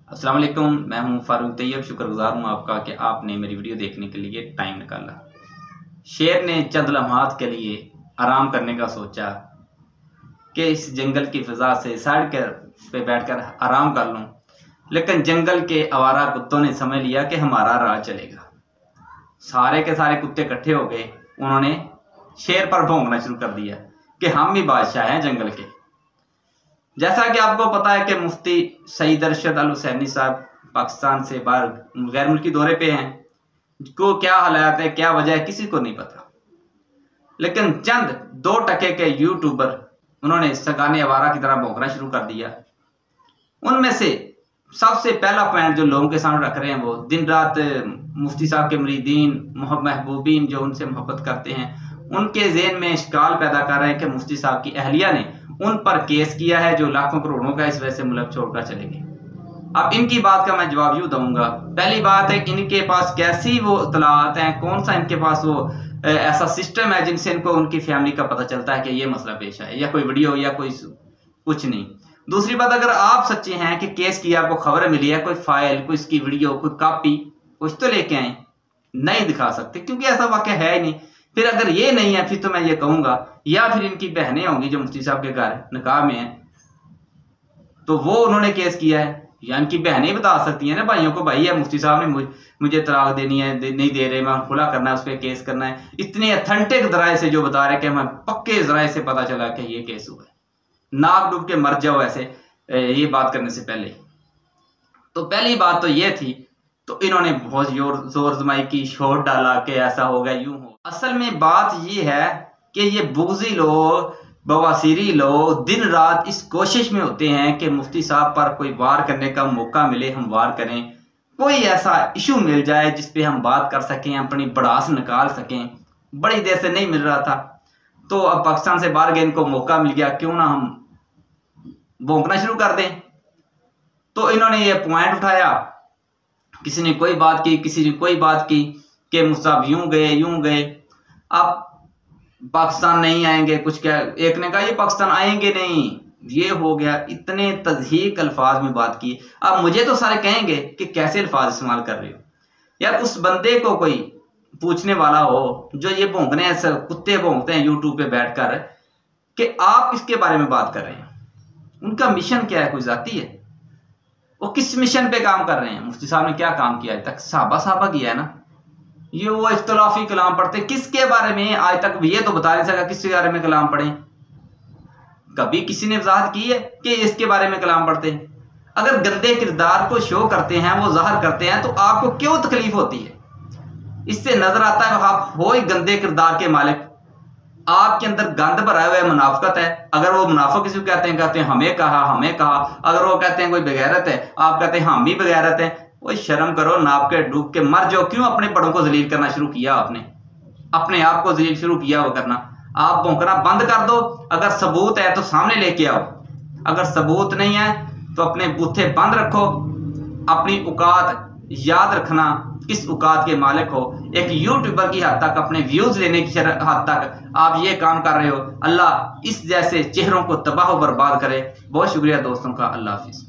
अस्सलाम वालेकुम, मैं हूं फारूक तैयब। शुक्रगुजार हूं आपका कि आपने मेरी वीडियो देखने के लिए टाइम निकाला। शेर ने चंद लम्हात के लिए आराम करने का सोचा कि इस जंगल की फ़िज़ा से साइड पे बैठकर आराम कर लूं, लेकिन जंगल के आवारा कुत्तों ने समझ लिया कि हमारा राज चलेगा। सारे के सारे कुत्ते इकट्ठे हो गए, उन्होंने शेर पर भौंकना शुरू कर दिया कि हम भी बादशाह हैं जंगल के। जैसा कि आपको पता है कि मुफ्ती सईद अरशद अल हुसैनी साहब पाकिस्तान से बाहर गैर मुल्की दौरे पे हैं। को क्या हालात है, क्या वजह है, किसी को नहीं पता, लेकिन चंद 2% के यूट्यूबर उन्होंने सगाने आवारा की तरह भौंकना शुरू कर दिया। उनमें से सबसे पहला पॉइंट जो लोगों के सामने रख रहे हैं, वो दिन रात मुफ्ती साहब के मुरीदीन महबूबीन जो उनसे मोहब्बत करते हैं, उनके ज़हन में इश्काल पैदा कर रहे हैं कि मुफ्ती साहब की अहलिया ने उन पर केस किया है जो लाखों करोड़ों का, इस वजह से मुल्क छोड़कर चले गए। अब इनकी बात का मैं जवाब यूँ दूंगा। पहली बात है कि इनके पास कैसी वो इत्तलात हैं, कौन सा इनके पास वो ऐसा सिस्टम है जिनसे इनको उनकी फैमिली का पता चलता है कि ये मसला पेश है, या कोई वीडियो या कोई कुछ नहीं। दूसरी बात, अगर आप सच्चे हैं कि केस की आपको खबर मिली है, कोई फाइल, कोई इसकी वीडियो, कोई कॉपी, कुछ तो लेके आए। नहीं दिखा सकते क्योंकि ऐसा वाक़या है ही नहीं। फिर अगर ये नहीं है, फिर तो मैं ये कहूँगा या फिर इनकी बहनें होंगी जो मुफ्ती साहब के घर निकाह में हैं, तो वो उन्होंने केस किया है, या इनकी बहनें बता सकती हैं ना भाइयों को, भाई है मुफ्ती साहब ने मुझे तलाक देनी है, नहीं दे रहे, मैं खुला करना है, उस पर केस करना है। इतने अथेंटिक ज़राए से जो बता रहे कि हमें पक्के ज़राए से पता चला कि ये केस हुआ है। नाक डूब के मर जाओ ऐसे ये बात करने से पहले। तो पहली बात तो ये थी, तो इन्होंने बहुत जोर जमाई की, शोर डाला कि ऐसा होगा, यूं हो। असल में बात ये है कि ये बुग़्ज़ी लोग, बवासीरी लोग दिन रात इस कोशिश में होते हैं कि मुफ्ती साहब पर कोई वार करने का मौका मिले, हम वार करें, कोई ऐसा इशू मिल जाए जिस पे हम बात कर सकें, अपनी भड़ास निकाल सकें। बड़ी देर से नहीं मिल रहा था, तो अब पाकिस्तान से बाहर गए, इनको मौका मिल गया, क्यों ना हम भौंकना शुरू कर दें। तो इन्होंने ये पॉइंट उठाया, किसी ने कोई बात की, किसी ने कोई बात की कि मुफ्ती यूं गए, अब पाकिस्तान नहीं आएंगे, कुछ क्या, एक ने कहा ये पाकिस्तान आएंगे नहीं, ये हो गया। इतने तज़हीक अल्फाज में बात की। अब मुझे तो सारे कहेंगे कि कैसे अल्फाज इस्तेमाल कर रहे हो यार। उस बंदे को कोई पूछने वाला हो जो ये भौंकने ऐसे कुत्ते भौंकते हैं यूट्यूब पे बैठकर, कि आप किसके बारे में बात कर रहे हैं, उनका मिशन क्या है, कोई जाती है, वो किस मिशन पे काम कर रहे हैं। मुफ्ती साहब ने क्या काम किया आज तक, साहबा किया है ना। ये वो इख्तलाफी कलाम पढ़ते, किसके बारे में आज तक ये तो बता नहीं सका किसके बारे में कलाम पढ़े। कभी किसी ने वजाहत की है कि इसके बारे में कलाम पढ़ते हैं? अगर गंदे किरदार को शो करते हैं, वो ज़ाहिर करते हैं, तो आपको क्यों तकलीफ होती है? इससे नजर आता है आप हो ही गंदे किरदार के मालिक, आपके अंदर गंद भरा हुआ है, मुनाफिकत है। अगर वो मुनाफिक किसी को कहते हैं हमें कहा। अगर वो कहते हैं कोई बेगैरत है, आप कहते हैं हम भी बेगैरत हैं। वो शर्म करो, नाप के डूब के मर जाओ। क्यों अपने बड़ों को जलील करना शुरू किया आपने, अपने आप को जलील शुरू किया वो करना। आप भौंकना बंद कर दो। अगर सबूत है तो सामने लेके आओ, अगर सबूत नहीं है तो अपने बूथे बंद रखो। अपनी औकात याद रखना, किस औकात के मालिक हो। एक यूट्यूबर की हद तक, अपने व्यूज लेने की हद तक आप ये काम कर रहे हो। अल्लाह इस जैसे चेहरों को तबाह बर्बाद करे। बहुत शुक्रिया दोस्तों का। अल्लाह हाफिज।